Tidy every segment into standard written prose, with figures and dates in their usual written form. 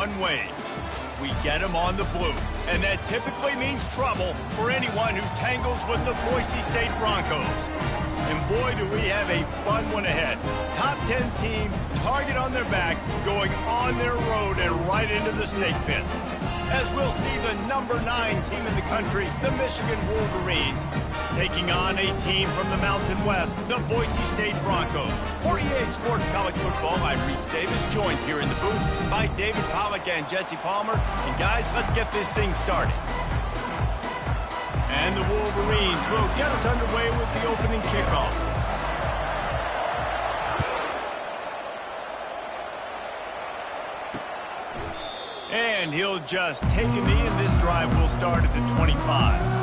One way. We get him on the blue, and that typically means trouble for anyone who tangles with the Boise State Broncos. And boy, do we have a fun one ahead. Top 10 team, target on their back, going on their road and right into the snake pit. As we'll see the number 9 team in the country, the Michigan Wolverines, taking on a team from the Mountain West, the Boise State Broncos. For EA Sports College Football, I'm Reese Davis, joined here in the booth by David Pollack and Jesse Palmer. And guys, let's get this thing started. And the Wolverines will get us underway with the opening kickoff. And he'll just take a knee, and this drive will start at the 25.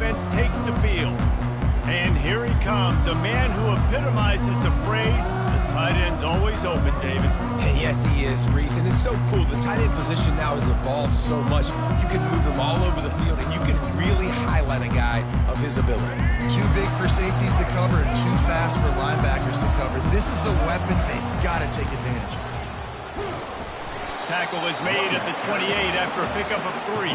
Offense takes the field. And here he comes, a man who epitomizes the phrase, the tight end's always open, David. And yes, he is, Reese, and it's so cool. The tight end position now has evolved so much. You can move him all over the field, and you can really highlight a guy of his ability. Too big for safeties to cover and too fast for linebackers to cover. This is a weapon they've got to take advantage of. Tackle is made at the 28 after a pickup of 3.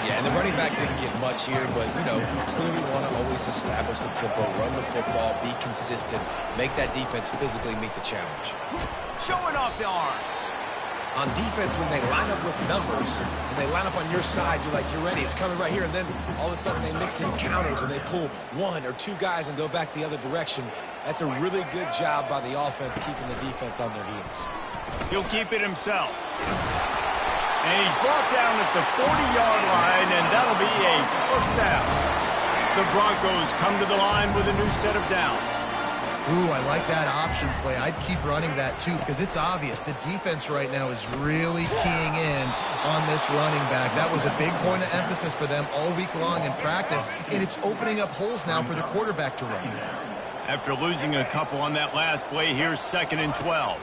Yeah, and the running back didn't get much here, but, you know, you clearly want to always establish the tempo, run the football, be consistent, make that defense physically meet the challenge. Showing off the arms. On defense, when they line up with numbers, and they line up on your side, you're like, you're ready, it's coming right here, and then all of a sudden they mix in counters, and they pull 1 or 2 guys and go back the other direction. That's a really good job by the offense, keeping the defense on their heels. He'll keep it himself. And he's brought down at the 40-yard line, and that'll be a first down. The Broncos come to the line with a new set of downs. Ooh, I like that option play. I'd keep running that, too, because it's obvious. The defense right now is really keying in on this running back. That was a big point of emphasis for them all week long in practice, and it's opening up holes now for the quarterback to run. After losing a couple on that last play, here's 2nd and 12.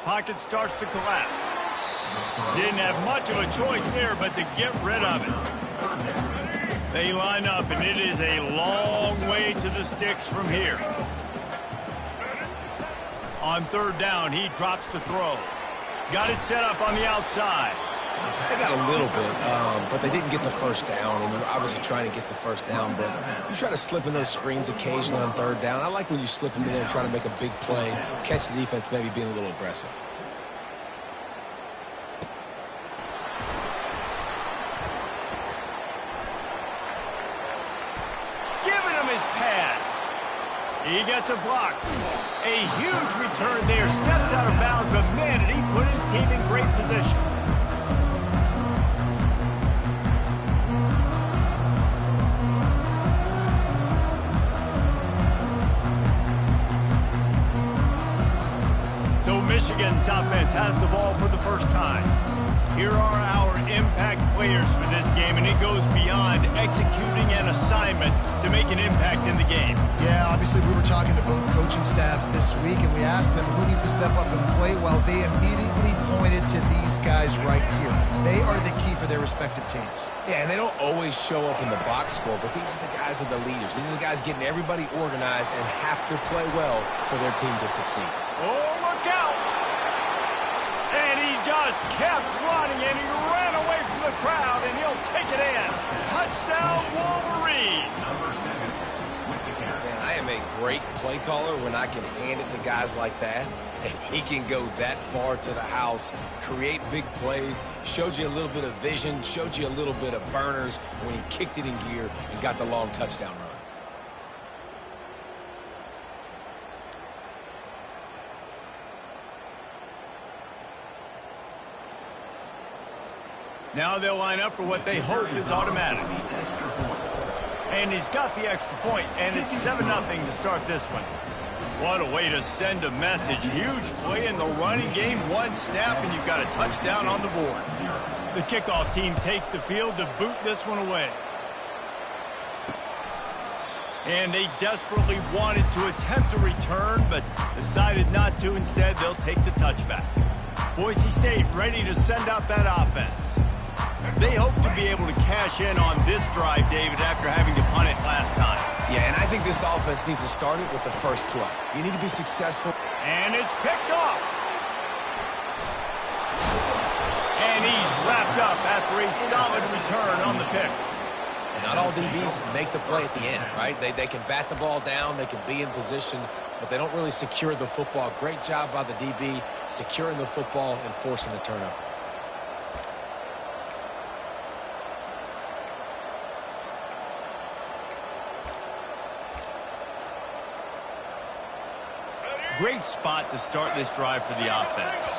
Pocket starts to collapse. Didn't have much of a choice there, but to get rid of it. They line up, and it is a long way to the sticks from here. On 3rd down, he drops to throw. Got it set up on the outside. They got a little bit, but they didn't get the first down, and you're obviously trying to get the first down, but you try to slip in those screens occasionally on 3rd down. I like when you slip them in there and try to make a big play, catch the defense maybe being a little aggressive. Giving him his pads. He gets a block. A huge return there, steps out of bounds, but man, did he put his team in great position. Michigan's offense has the ball for the first time. Here are our impact players for this game, and it goes beyond executing an assignment to make an impact in the game. Yeah, obviously we were talking to both coaching staffs this week, and we asked them who needs to step up and play well. They immediately pointed to these guys right here. They are the key for their respective teams. Yeah, and they don't always show up in the box score, but these are the guys that are the leaders. These are the guys getting everybody organized and have to play well for their team to succeed. Oh, look out! And he just kept running, and he ran away from the crowd, and he'll take it in. Touchdown, Wolverine! Man, I am a great play caller when I can hand it to guys like that, and he can go that far to the house, create big plays, showed you a little bit of vision, showed you a little bit of burners when he kicked it in gear and got the long touchdown run. Now they'll line up for what they hope is automatic. And he's got the extra point, and it's 7-0 to start this one. What a way to send a message. Huge play in the running game. One snap, and you've got a touchdown on the board. The kickoff team takes the field to boot this one away. And they desperately wanted to attempt a return, but decided not to. Instead, they'll take the touchback. Boise State ready to send out that offense. They hope to be able to cash in on this drive, David, after having to punt it last time. Yeah, and I think this offense needs to start it with the first play. You need to be successful. And it's picked off. And he's wrapped up after a solid return on the pick. Not all DBs make the play at the end, right? They can bat the ball down, they can be in position, but they don't really secure the football. Great job by the DB securing the football and forcing the turnover. Great spot to start this drive for the offense.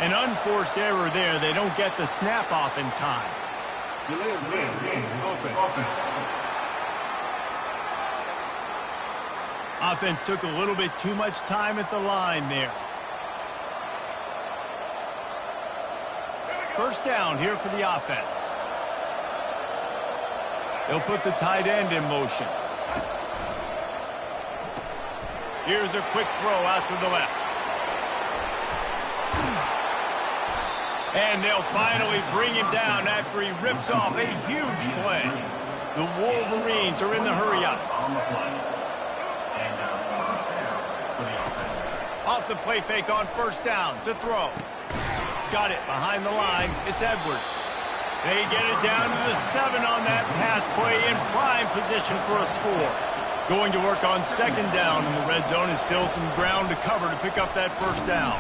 An unforced error there. They don't get the snap off in time. Offense took a little bit too much time at the line there. First down here for the offense. They'll put the tight end in motion. Here's a quick throw out to the left. And they'll finally bring him down after he rips off a huge play. The Wolverines are in the hurry-up. Off the play fake on first down to throw. Got it behind the line. It's Edwards. They get it down to the 7 on that pass play in prime position for a score. Going to work on second down in the red zone is still some ground to cover to pick up that first down.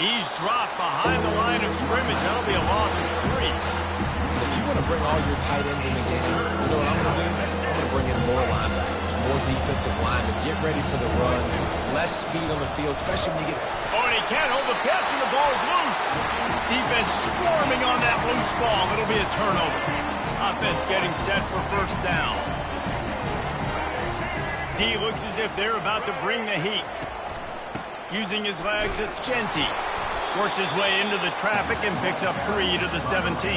He's dropped behind the line of scrimmage. That'll be a loss of 3. If you want to bring all your tight ends in the game, you know what I'm going to do? I'm going to bring in more linebackers, more defensive linemen, get ready for the run, less speed on the field, especially when you get... Oh, and he can't hold the pitch, and the ball's loose. Defense swarming on that loose ball. It'll be a turnover. Offense getting set for first down. D looks as if they're about to bring the heat. Using his legs, it's Genty. Works his way into the traffic and picks up 3 to the 17.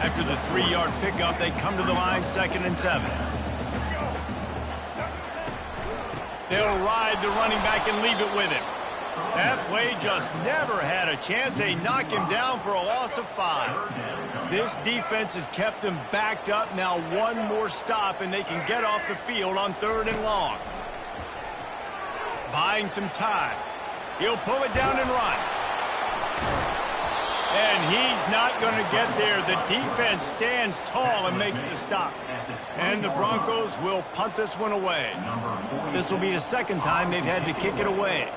After the 3-yard pickup, they come to the line, 2nd and 7. They'll ride the running back and leave it with him. That play just never had a chance. They knock him down for a loss of 5. This defense has them them backed up. Now one more stop, and they can get off the field on 3rd and long. Buying some time. He'll pull it down and run. And he's not going to get there. The defense stands tall and makes the stop. And the Broncos will punt this one away. This will be the 2nd time they've had to kick it away.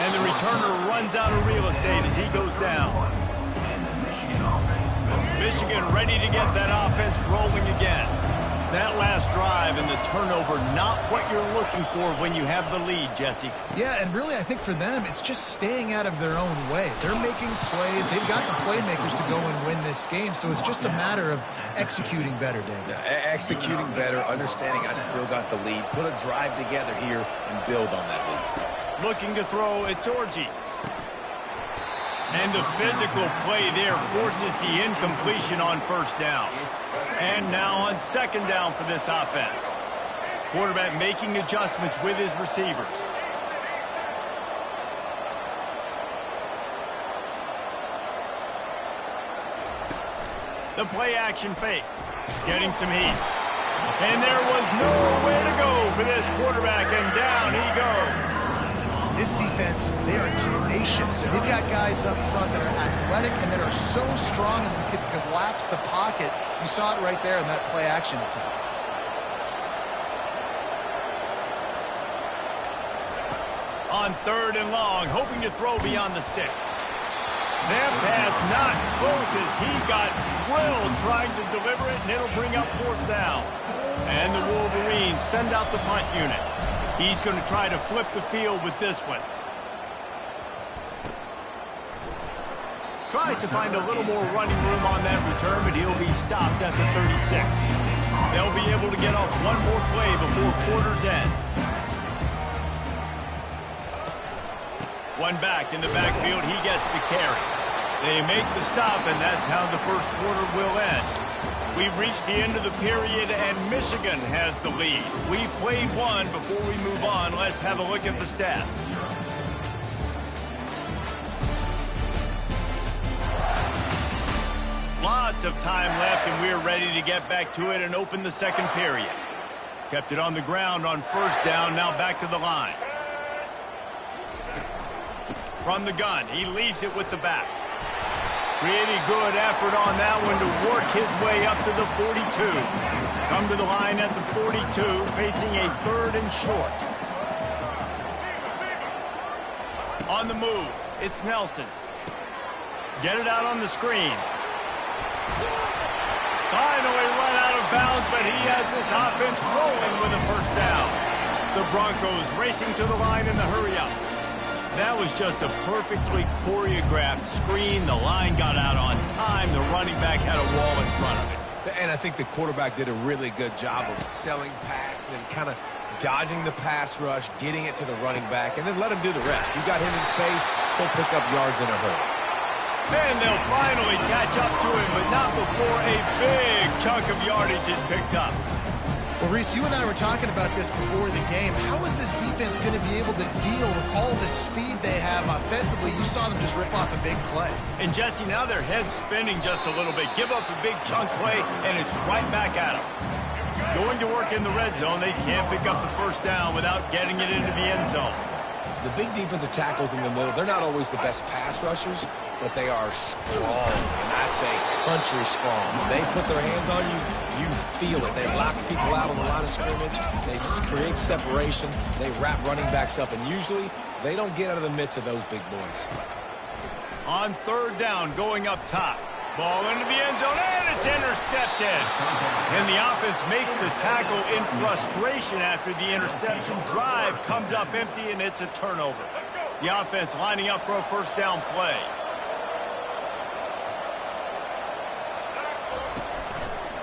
And the returner runs out of real estate as he goes down. Michigan ready to get that offense rolling again. That last drive and the turnover, not what you're looking for when you have the lead, Jesse. Yeah, and really, I think for them, it's just staying out of their own way. They're making plays. They've got the playmakers to go and win this game, so it's just a matter of executing better, Dave. Yeah, executing better, understanding I still got the lead. Put a drive together here and build on that lead. Looking to throw, it's Orji. And the physical play there forces the incompletion on first down. And now on second down for this offense. Quarterback making adjustments with his receivers. The play action fake. Getting some heat. And there was nowhere to go for this quarterback, and down he goes. This defense, they are tenacious, and they've got guys up front that are athletic and that are so strong and can collapse the pocket. You saw it right there in that play action attempt. On third and long, hoping to throw beyond the sticks. That pass not close as he got drilled trying to deliver it, and it'll bring up fourth down. And the Wolverines send out the punt unit. He's going to try to flip the field with this one. Tries to find a little more running room on that return, but he'll be stopped at the 36. They'll be able to get off one more play before quarter's end. One back in the backfield, he gets the carry. They make the stop, and that's how the first quarter will end. We've reached the end of the period, and Michigan has the lead. We've played one. Before we move on, let's have a look at the stats. Lots of time left, and we're ready to get back to it and open the second period. Kept it on the ground on first down, now back to the line. From the gun, he leaves it with the back. Pretty good effort on that one to work his way up to the 42. Come to the line at the 42, facing a third and short. On the move, it's Nelson. Get it out on the screen. Finally run out of bounds, but he has this offense rolling with a first down. The Broncos racing to the line in the hurry-up. That was just a perfectly choreographed screen. The line got out on time. The running back had a wall in front of it. And I think the quarterback did a really good job of selling pass and then kind of dodging the pass rush, getting it to the running back, and then let him do the rest. You got him in space, he'll pick up yards in a hurry. And they'll finally catch up to him, but not before a big chunk of yardage is picked up. Well, Reese, you and I were talking about this before the game. How is this defense going to be able to deal with all the speed they have offensively? You saw them just rip off a big play. And, Jesse, now their head's spinning just a little bit. Give up a big chunk play, and it's right back at them. Going to work in the red zone, they can't pick up the first down without getting it into the end zone. The big defensive tackles in the middle, they're not always the best pass rushers, but they are strong, and I say country strong. When they put their hands on you, you feel it. They lock people out on the line of scrimmage. They create separation. They wrap running backs up, and usually they don't get out of the midst of those big boys. On third down, going up top. Ball into the end zone, and it's intercepted. And the offense makes the tackle in frustration after the interception. Drive comes up empty, and it's a turnover. The offense lining up for a first down play.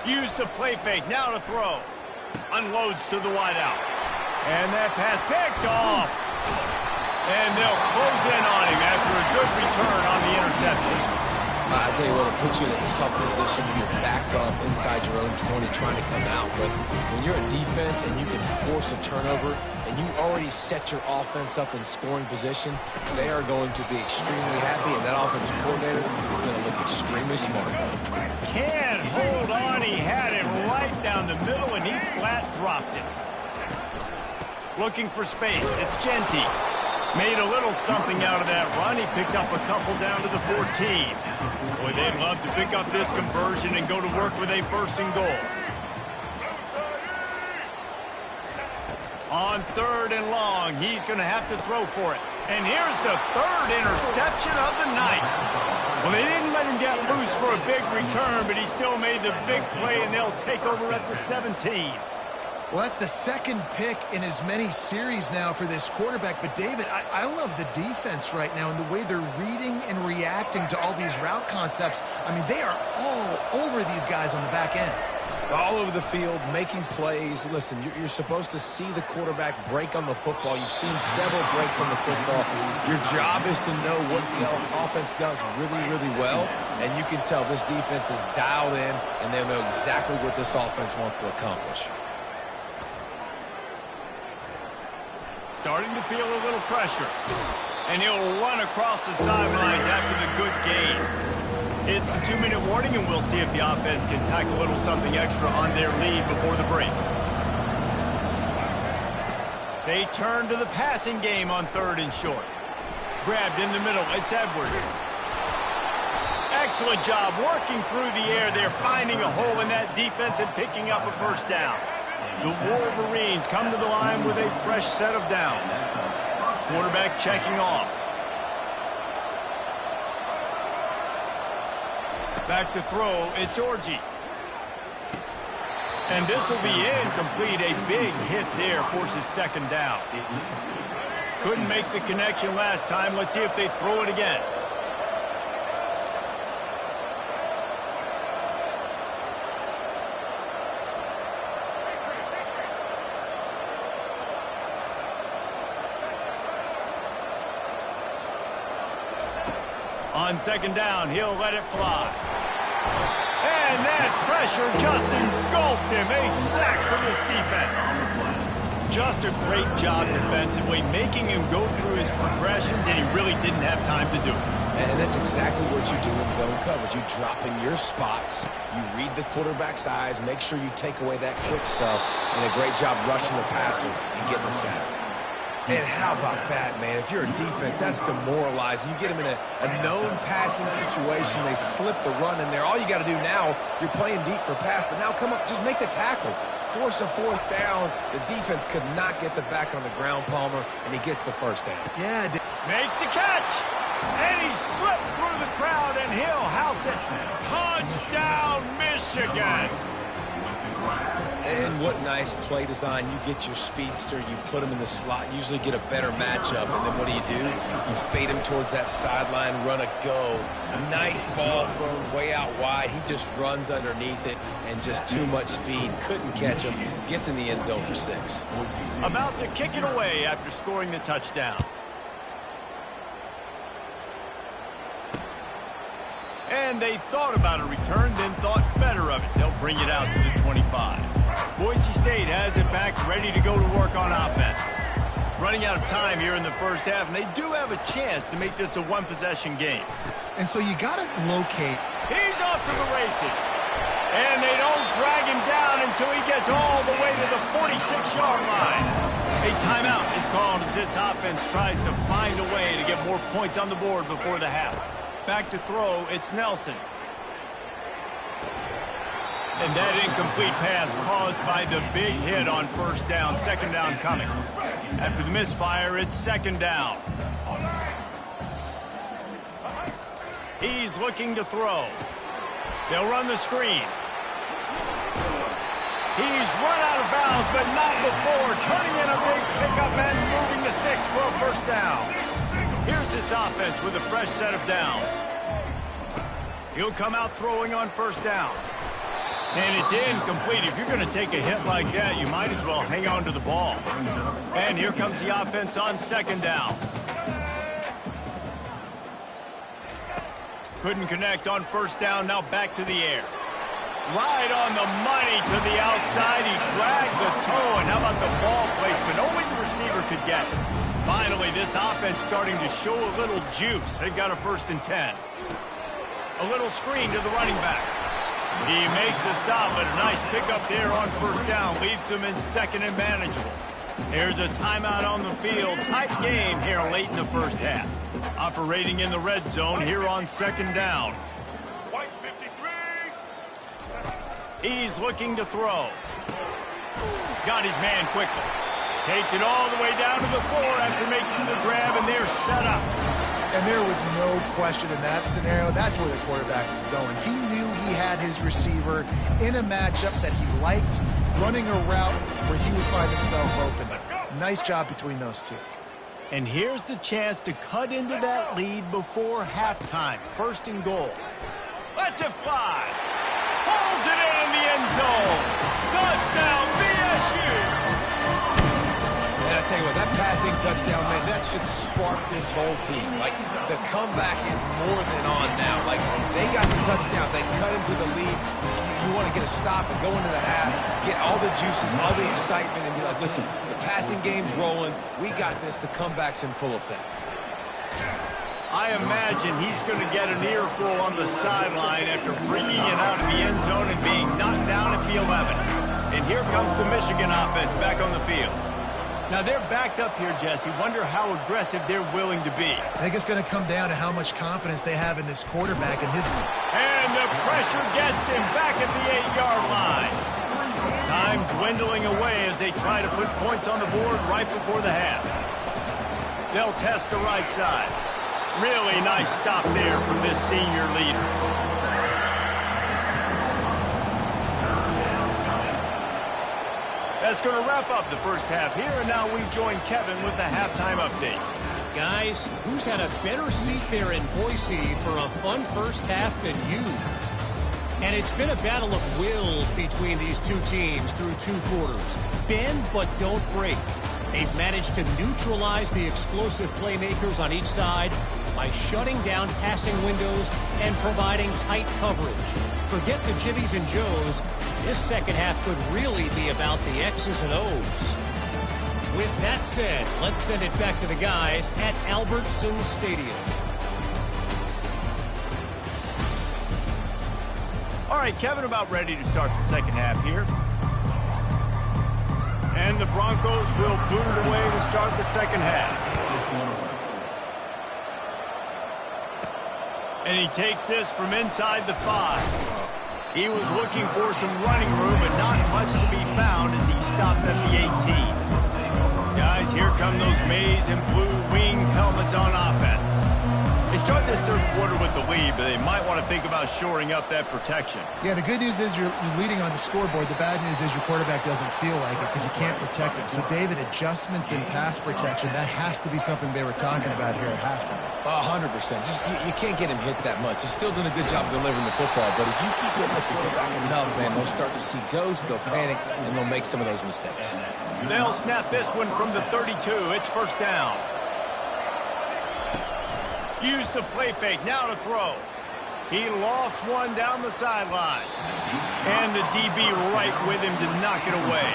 Use the play fake, now to throw. Unloads to the wideout. And that pass picked off. And they'll close in on him after a good return on the interception. I tell you what, it puts you in a tough position when you're backed up inside your own 20 trying to come out. But when you're a defense and you can force a turnover and you already set your offense up in scoring position, they are going to be extremely happy, and that offensive coordinator is going to look extremely smart. Can't hold on. He had it right down the middle, and he flat dropped it. Looking for space. It's Genty. Made a little something out of that run. He picked up a couple down to the 14. Boy, they'd love to pick up this conversion and go to work with a first and goal. On third and long, he's going to have to throw for it. And here's the third interception of the night. Well, they didn't let him get loose for a big return, but he still made the big play, and they'll take over at the 17. Well, that's the second pick in as many series now for this quarterback. But, David, I love the defense right now and the way they're reading and reacting to all these route concepts. I mean, they are all over these guys on the back end. All over the field, making plays. Listen, you're supposed to see the quarterback break on the football. You've seen several breaks on the football. Your job is to know what the offense does really, really well. And you can tell this defense is dialed in, and they know exactly what this offense wants to accomplish. Starting to feel a little pressure. And he'll run across the sidelines after the good gain. It's the 2-minute warning, and we'll see if the offense can tack a little something extra on their lead before the break. They turn to the passing game on 3rd and short. Grabbed in the middle. It's Edwards. Excellent job working through the air. They're finding a hole in that defense and picking up a first down. The Wolverines come to the line with a fresh set of downs. Quarterback checking off. Back to throw, it's Orji. And this will be incomplete. A big hit there forces 2nd down. Couldn't make the connection last time. Let's see if they throw it again. On 2nd down, he'll let it fly. And that pressure just engulfed him. A sack for this defense. Just a great job defensively, making him go through his progressions, and he really didn't have time to do it. And that's exactly what you do in zone coverage. You drop in your spots, you read the quarterback's eyes, make sure you take away that quick stuff, and a great job rushing the passer and getting the sack. And how about that, man? If you're a defense, that's demoralizing. You get them in a known passing situation. They slip the run in there. All you got to do now, you're playing deep for pass, but now come up, just make the tackle. Force a 4th down. The defense could not get the back on the ground, Palmer, and he gets the 1st down. Yeah. Makes the catch. And he slipped through the crowd, and he'll house it. Touchdown, Michigan. And what nice play design. You get your speedster, you put him in the slot, usually get a better matchup, and then what do? You fade him towards that sideline, run a go. Nice ball thrown way out wide. He just runs underneath it, and just too much speed. Couldn't catch him. Gets in the end zone for 6. About to kick it away after scoring the touchdown. And they thought about a return, then thought better of it. They'll bring it out to the 25. Boise State has it back, ready to go to work on offense. Running out of time here in the first half, and they do have a chance to make this a 1-possession game. And so you got to locate. He's off to the races. And they don't drag him down until he gets all the way to the 46-yard line. A timeout is called as this offense tries to find a way to get more points on the board before the half. Back to throw, it's Nelson. And that incomplete pass caused by the big hit on 1st down. 2nd down coming. After the misfire, it's 2nd down. He's looking to throw. They'll run the screen. He's run out of bounds, but not before. Turning in a big pickup and moving the sticks for a 1st down. Here's this offense with a fresh set of downs. He'll come out throwing on 1st down. And it's incomplete. If you're going to take a hit like that, you might as well hang on to the ball. And here comes the offense on 2nd down. Couldn't connect on 1st down. Now back to the air. Right on the money to the outside. He dragged the toe. And how about the ball placement? Only the receiver could get it. Finally, this offense starting to show a little juice. They've got a 1st and 10. A little screen to the running back. He makes the stop, but a nice pickup there on 1st down. Leaves them in 2nd and manageable. There's a timeout on the field. Tight game here late in the first half. Operating in the red zone here on 2nd down. He's looking to throw. Got his man quickly. Takes it all the way down to the floor after making the grab, and they're set up. And there was no question in that scenario. That's where the quarterback was going. He knew he had his receiver in a matchup that he liked, running a route where he would find himself open. Nice job between those two. And here's the chance to cut into that lead before halftime. First and goal. Lets it fly. Pulls it in the end zone. Touchdown, BSU. And I tell you what, that passing touchdown, man, that should spark this whole team. Like, the comeback is more than on now. Like, they got the touchdown. They cut into the lead. You want to get a stop and go into the half, get all the juices, all the excitement, and be like, listen, the passing game's rolling. We got this. The comeback's in full effect. I imagine he's going to get an earful on the sideline after bringing it out of the end zone and being knocked down at the 11. And here comes the Michigan offense back on the field. Now, they're backed up here, Jesse. Wonder how aggressive they're willing to be. I think it's going to come down to how much confidence they have in this quarterback and his... And the pressure gets him back at the 8-yard line. Time dwindling away as they try to put points on the board right before the half. They'll test the right side. Really nice stop there from this senior leader. That's going to wrap up the first half here, and now we join Kevin with the halftime update. Guys, who's had a better seat there in Boise for a fun first half than you? And it's been a battle of wills between these two teams through two quarters. Bend but don't break. They've managed to neutralize the explosive playmakers on each side by shutting down passing windows and providing tight coverage. Forget the Jimmies and Joes. This second half could really be about the X's and O's. With that said, let's send it back to the guys at Albertson Stadium. All right, Kevin, about ready to start the second half here. And the Broncos will boot it away to start the second half. And he takes this from inside the 5. He was looking for some running room, but not much to be found as he stopped at the 18. Guys, here come those maize and blue winged helmets on offense. They start this third quarter with the lead, but they might want to think about shoring up that protection. Yeah, the good news is you're leading on the scoreboard. The bad news is your quarterback doesn't feel like it because you can't protect him. So, David, adjustments in pass protection, that has to be something they were talking about here at halftime. 100%. Just you can't get him hit that much. He's still doing a good job delivering the football, but if you keep hitting the quarterback enough, man, they'll start to see ghosts, they'll panic, and they'll make some of those mistakes. They'll snap this one from the 32. It's first down. Use the play fake, now to throw. He lofts one down the sideline. And the DB right with him to knock it away.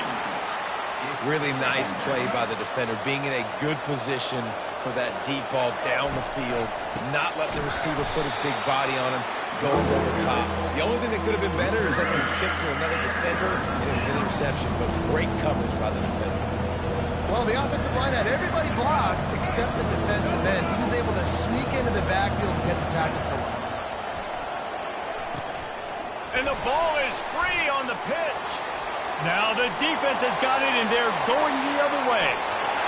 Really nice play by the defender, being in a good position for that deep ball down the field, not letting the receiver put his big body on him, going over top. The only thing that could have been better is that they tipped to another defender, and it was an interception, but great coverage by the defender. Well, the offensive line had everybody blocked except the defensive end. He was able to sneak into the backfield and get the tackle for loss. And the ball is free on the pitch. Now the defense has got it, and they're going the other way.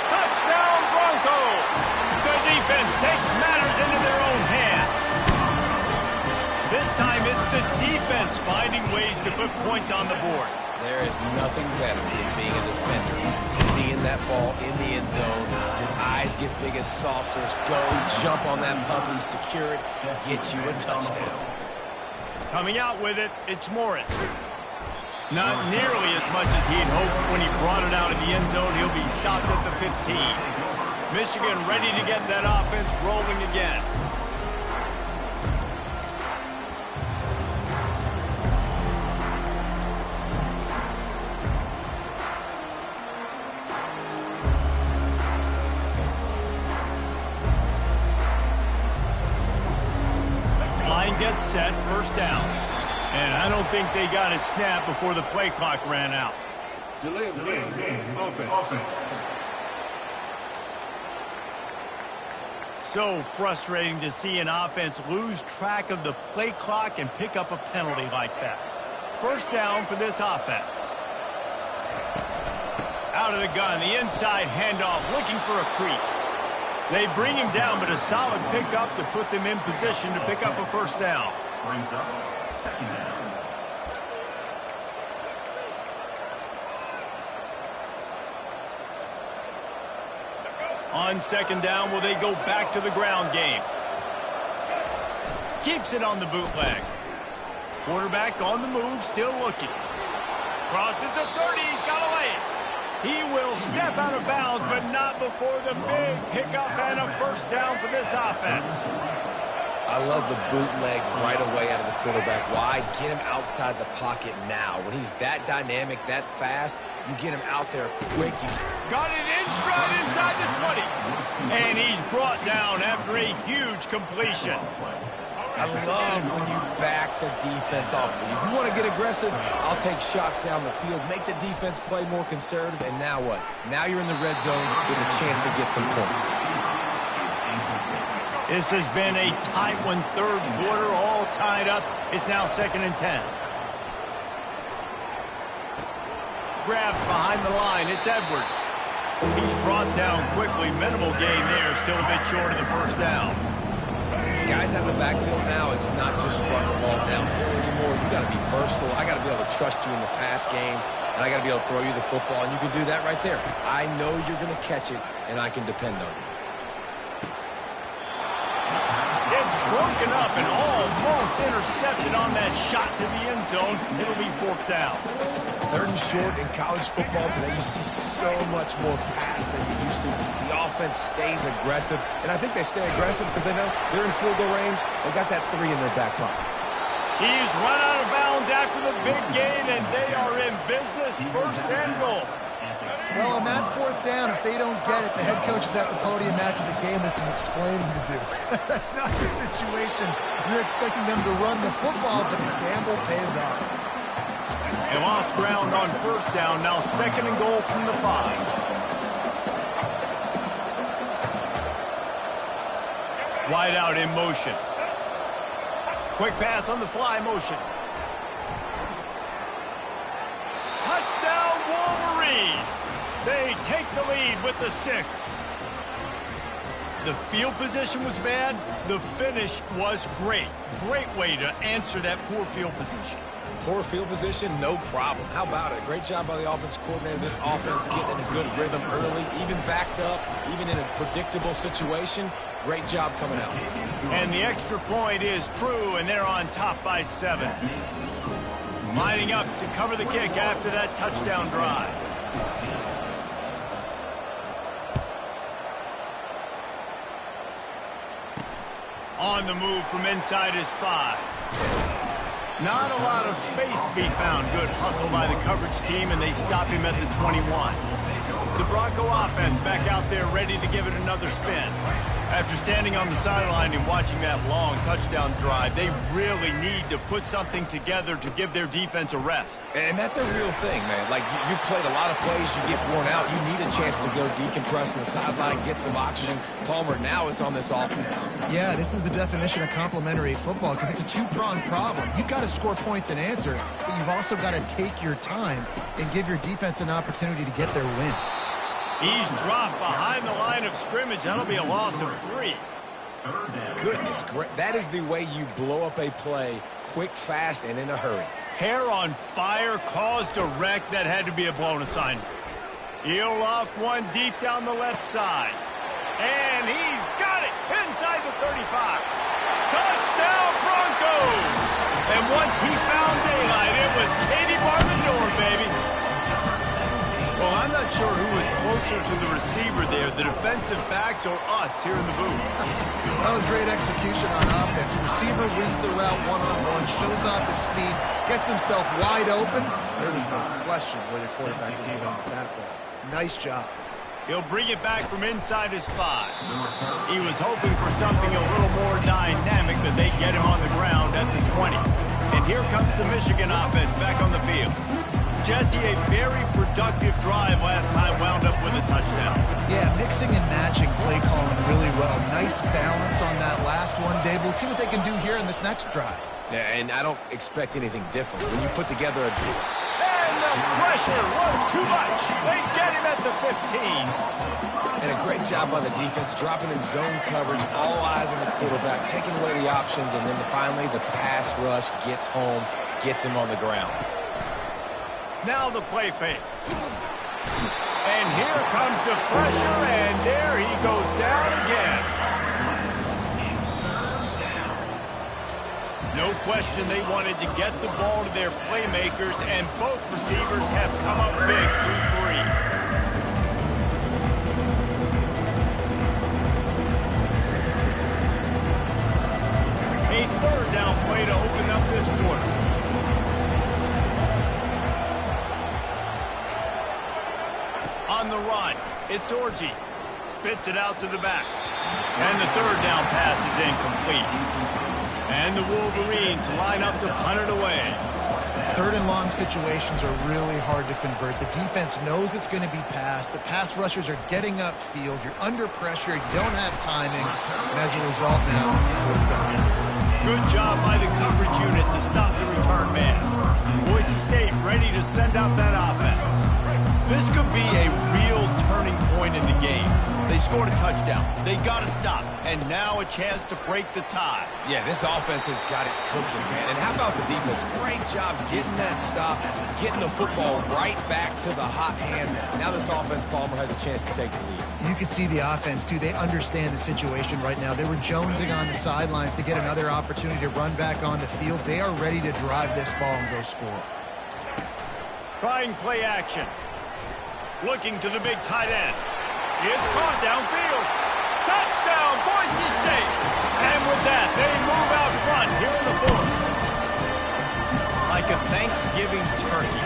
Touchdown, Broncos! The defense takes matters into their own hands. This time it's the defense finding ways to put points on the board. There is nothing better than being a defender, seeing that ball in the end zone, your eyes get big as saucers, go, jump on that puppy, secure it, get you a touchdown. Coming out with it, it's Morris. Not nearly as much as he had hoped when he brought it out of the end zone. He'll be stopped at the 15. Michigan ready to get that offense rolling again. Gets set, first down. And I don't think they got it snapped before the play clock ran out. Delay of game, offense. So frustrating to see an offense lose track of the play clock and pick up a penalty like that. First down for this offense. Out of the gun, the inside handoff, looking for a crease. They bring him down, but a solid pickup to put them in position to pick up a first down. Brings up second down. On second down, will they go back to the ground game? Keeps it on the bootleg. Quarterback on the move, still looking. Crosses the 30, he's got to lay it. He will step out of bounds, but not before the big pickup and a first down for this offense. I love the bootleg right away out of the quarterback. Why? Get him outside the pocket now. When he's that dynamic, that fast, you get him out there quick. Got it in stride inside the 20. And he's brought down after a huge completion. I love when you back the defense off. If you want to get aggressive, I'll take shots down the field, make the defense play more conservative, and now what? Now you're in the red zone with a chance to get some points. This has been a tight one, third quarter, all tied up. It's now 2nd and 10. Grabs behind the line, it's Edwards. He's brought down quickly, minimal gain there, still a bit short of the first down. Guys out of the backfield now, it's not just run the ball downhill anymore. You got to be versatile. I got to be able to trust you in the pass game, and I got to be able to throw you the football, and you can do that right there. I know you're going to catch it, and I can depend on you. It's broken up and almost intercepted on that shot to the end zone. It'll be 4th down. 3rd and short in college football today, you see so much more pass than you used to. The offense stays aggressive, and I think they stay aggressive because they know they're in field goal range. They got that 3 in their back pocket. He's run out of bounds after the big gain, and they are in business. 1st and goal. Well, on that 4th down, if they don't get it, the head coach is at the podium after the game with some explaining to do. That's not the situation. You're expecting them to run the football, but the gamble pays off. They lost ground on 1st down, now 2nd and goal from the 5. Wide out in motion. Quick pass on the fly motion. Touchdown Wolverines! They take the lead with the 6. The field position was bad. The finish was great. Great way to answer that poor field position. Poor field position, no problem. How about it? Great job by the offense coordinator. This offense getting in a good rhythm early, even backed up, even in a predictable situation. Great job coming out. And the extra point is true, and they're on top by 7. Lining up to cover the kick after that touchdown drive. On the move from inside his 5. Not a lot of space to be found. Good hustle by the coverage team, and they stop him at the 21. The Bronco offense back out there ready to give it another spin. After standing on the sideline and watching that long touchdown drive, they really need to put something together to give their defense a rest. And that's a real thing, man. Like, you played a lot of plays, you get worn out, you need a chance to go decompress on the sideline, get some oxygen. Palmer, now it's on this offense. Yeah, this is the definition of complementary football because it's a two-pronged problem. You've got to score points and answer, but you've also got to take your time and give your defense an opportunity to get their win. He's dropped behind the line of scrimmage. That'll be a loss of 3. Goodness, that is the way you blow up a play, quick, fast, and in a hurry. Hair on fire, caused a wreck. That had to be a blown assignment. He'll loft one deep down the left side. And he's got it inside the 35. Touchdown Broncos! And once he found daylight, it was Katie bar the door, baby. Well, I'm not sure who was closer to the receiver there, the defensive backs or us here in the booth. That was great execution on offense. Receiver wins the route one-on-one, shows off his speed, gets himself wide open. There was no question where the quarterback was going with that ball. Nice job. He'll bring it back from inside his 5. He was hoping for something a little more dynamic, but they get him on the ground at the 20. And here comes the Michigan offense back on the field. Jesse, a very productive drive last time, wound up with a touchdown. Yeah, mixing and matching play calling really well. Nice balance on that last one, Dave. Let's see what they can do here in this next drive. Yeah, and I don't expect anything different. When you put together a drive. And the pressure was too much. They get him at the 15. And a great job by the defense, dropping in zone coverage, all eyes on the quarterback, taking away the options, and then finally the pass rush gets home, gets him on the ground. Now the play fake. And here comes the pressure, and there he goes down again. No question they wanted to get the ball to their playmakers, and both receivers have come up big through 3. A third down play to open up this quarter. On the run, it's Orji. Spits it out to the back. And the third down pass is incomplete. And the Wolverines line up to punt it away. Third and long situations are really hard to convert. The defense knows it's going to be passed. The pass rushers are getting upfield. You're under pressure. You don't have timing. And as a result now, fourth down. Good job by the coverage unit to stop the return man. Boise State ready to send out that offense. This could be a real turning point in the game. They scored a touchdown. They got to stop. And now a chance to break the tie. Yeah, this offense has got it cooking, man. And how about the defense? Great job getting that stop, getting the football right back to the hot hand. Now this offense, Palmer, has a chance to take the lead. You can see the offense, too. They understand the situation right now. They were jonesing on the sidelines to get another opportunity to run back on the field. They are ready to drive this ball and go score. Trying play action. Looking to the big tight end. It's caught downfield. Touchdown, Boise State. And with that, they move out front here in the fourth. Like a Thanksgiving turkey,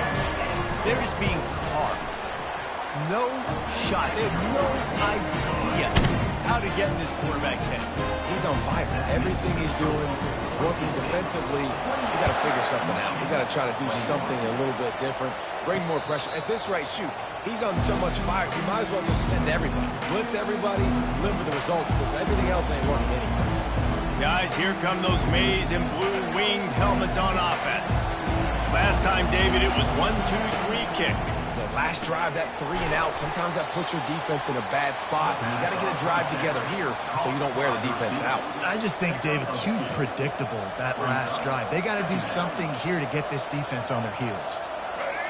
they're just being carved. No shot. They have no idea how to get in this quarterback's head. He's on fire. Everything he's doing is working defensively. We got to figure something out. We got to try to do something a little bit different. Bring more pressure. At this rate, shoot. He's on so much fire, you might as well just send everybody. Blitz everybody, live with the results, because everything else ain't working anyways. Guys, here come those maize and blue winged helmets on offense. Last time, David, it was 1-2-3 kick. The last drive, that 3 and out, sometimes that puts your defense in a bad spot, and you got to get a drive together here so you don't wear the defense out. I just think, David, too predictable, that last drive. They got to do something here to get this defense on their heels.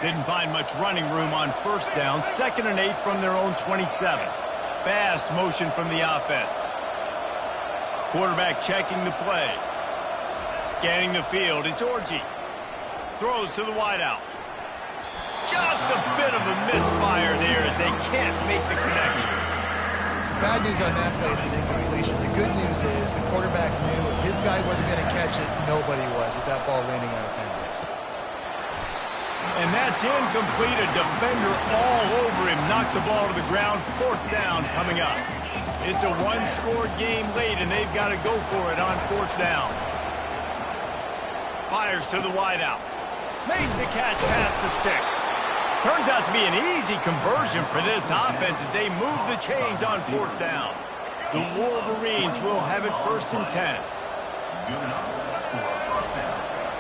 Didn't find much running room on first down. 2nd and 8 from their own 27. Fast motion from the offense. Quarterback checking the play. Scanning the field. It's Orji. Throws to the wideout. Just a bit of a misfire there as they can't make the connection. Bad news on that play, it's an incompletion. The good news is the quarterback knew if his guy wasn't going to catch it, nobody was with that ball landing out of bounds. And that's incomplete. A defender all over him. Knocked the ball to the ground. 4th down coming up. It's a one-score game late, and they've got to go for it on 4th down. Fires to the wideout. Makes the catch past the sticks. Turns out to be an easy conversion for this offense as they move the chains on 4th down. The Wolverines will have it 1st and 10.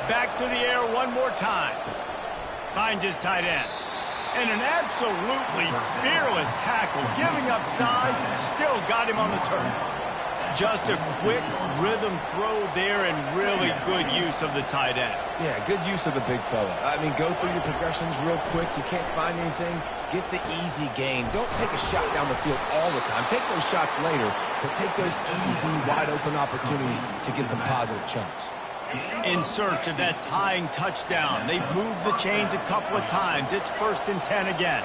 Back to the air one more time. Finds his tight end. And an absolutely fearless tackle. Giving up size, still got him on the turf. Just a quick rhythm throw there and really good use of the tight end. Yeah, good use of the big fella. I mean, go through your progressions real quick. You can't find anything. Get the easy gain. Don't take a shot down the field all the time. Take those shots later, but take those easy, wide-open opportunities to get some positive chunks. In search of that tying touchdown. They've moved the chains a couple of times. It's 1st and 10 again.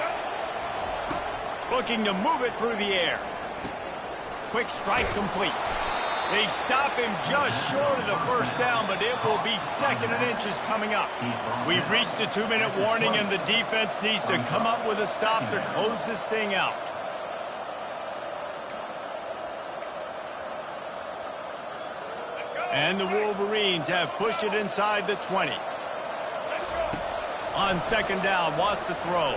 Looking to move it through the air. Quick strike complete. They stop him just short of the 1st down, but it will be 2nd and inches coming up. We've reached a 2-minute warning, and the defense needs to come up with a stop to close this thing out. And the Wolverines have pushed it inside the 20. On 2nd down, wants to throw.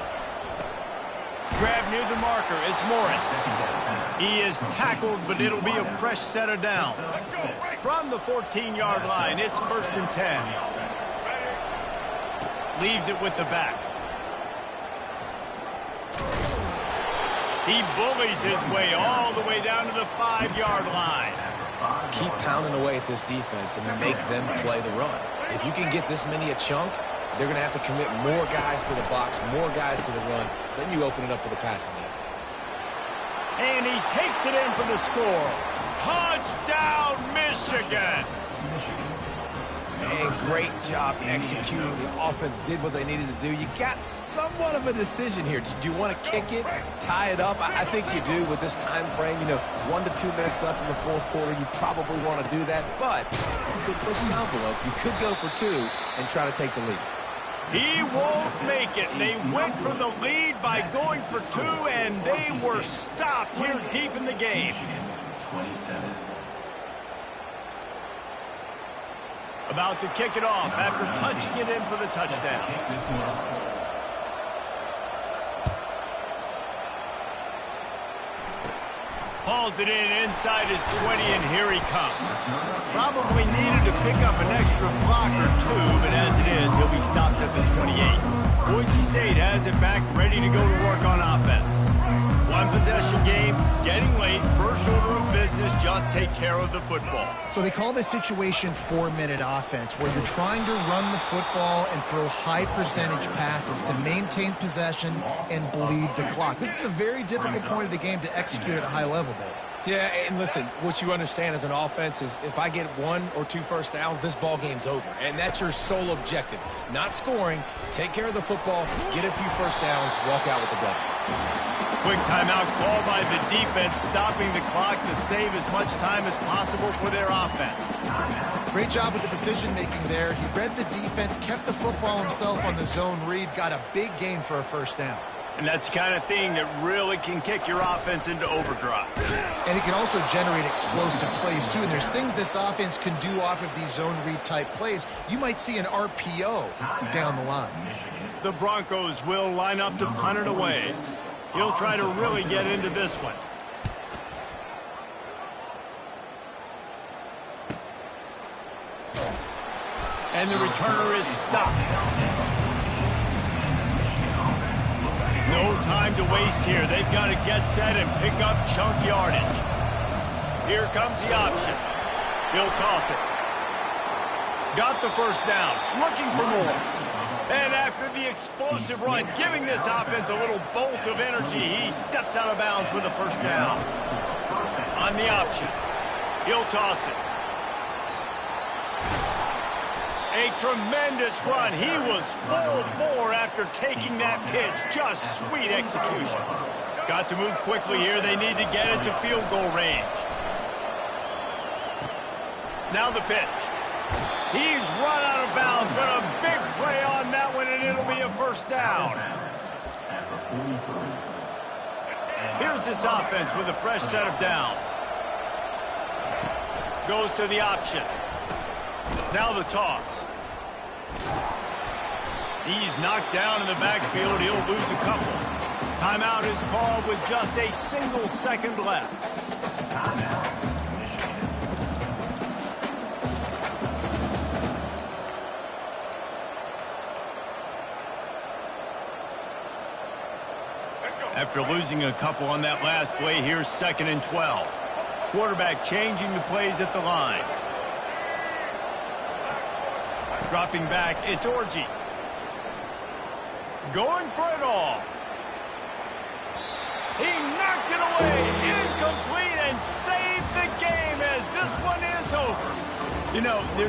Grab near the marker, it's Morris. He is tackled, but it'll be a fresh set of downs. From the 14-yard line, it's 1st and 10. Leaves it with the back. He bullies his way all the way down to the 5-yard line. Keep pounding away at this defense and make them play the run. If you can get this many a chunk, they're going to have to commit more guys to the box, more guys to the run. Then you open it up for the passing game. And he takes it in for the score. Touchdown, Michigan! And great job executing. The offense did what they needed to do. You got somewhat of a decision here. Do you want to kick it, tie it up? I think you do with this time frame. 1 to 2 minutes left in the fourth quarter. You probably want to do that, but you could push the envelope. You could go for 2 and try to take the lead. He won't make it. They went for the lead by going for 2, and they were stopped here deep in the game. 27. About to kick it off after punching it in for the touchdown. Hauls it in inside his 20, and here he comes. Probably needed to pick up an extra block or 2, but as it is, he'll be stopped at the 28. Boise State has it back, ready to go to work on offense. One possession game, getting late, first order of business, just take care of the football. So they call this situation 4-minute offense, where you're trying to run the football and throw high percentage passes to maintain possession and bleed the clock. This is a very difficult point of the game to execute at a high level, Dave. Yeah, and listen, what you understand as an offense is if I get 1 or 2 first downs, this ball game's over. And that's your sole objective. Not scoring, take care of the football, get a few first downs, walk out with the W. Quick timeout called by the defense, stopping the clock to save as much time as possible for their offense. Great job with the decision-making there. He read the defense, kept the football himself on the zone read, got a big gain for a first down. And that's the kind of thing that really can kick your offense into overdrive. And it can also generate explosive plays, too. And there's things this offense can do off of these zone read-type plays. You might see an RPO down the line. The Broncos will line up to punt it away. He'll try to really get into this one. And the returner is stopped. No time to waste here. They've got to get set and pick up chunk yardage. Here comes the option. He'll toss it. Got the first down. Looking for more. And after the explosive run, giving this offense a little bolt of energy, he steps out of bounds with a first down. On the option. He'll toss it. A tremendous run. He was full bore after taking that pitch. Just sweet execution. Got to move quickly here. They need to get it to field goal range. Now the pitch. He's run out of bounds, but a big play on that one, and it'll be a first down. Here's this offense with a fresh set of downs. Goes to the option. Now the toss. He's knocked down in the backfield. He'll lose a couple. Timeout is called with just a single second left. After losing a couple on that last play, here's 2nd and 12. Quarterback changing the plays at the line. Dropping back, it's Orji. Going for it all. He knocked it away, incomplete, and saved the game as this one is over. There's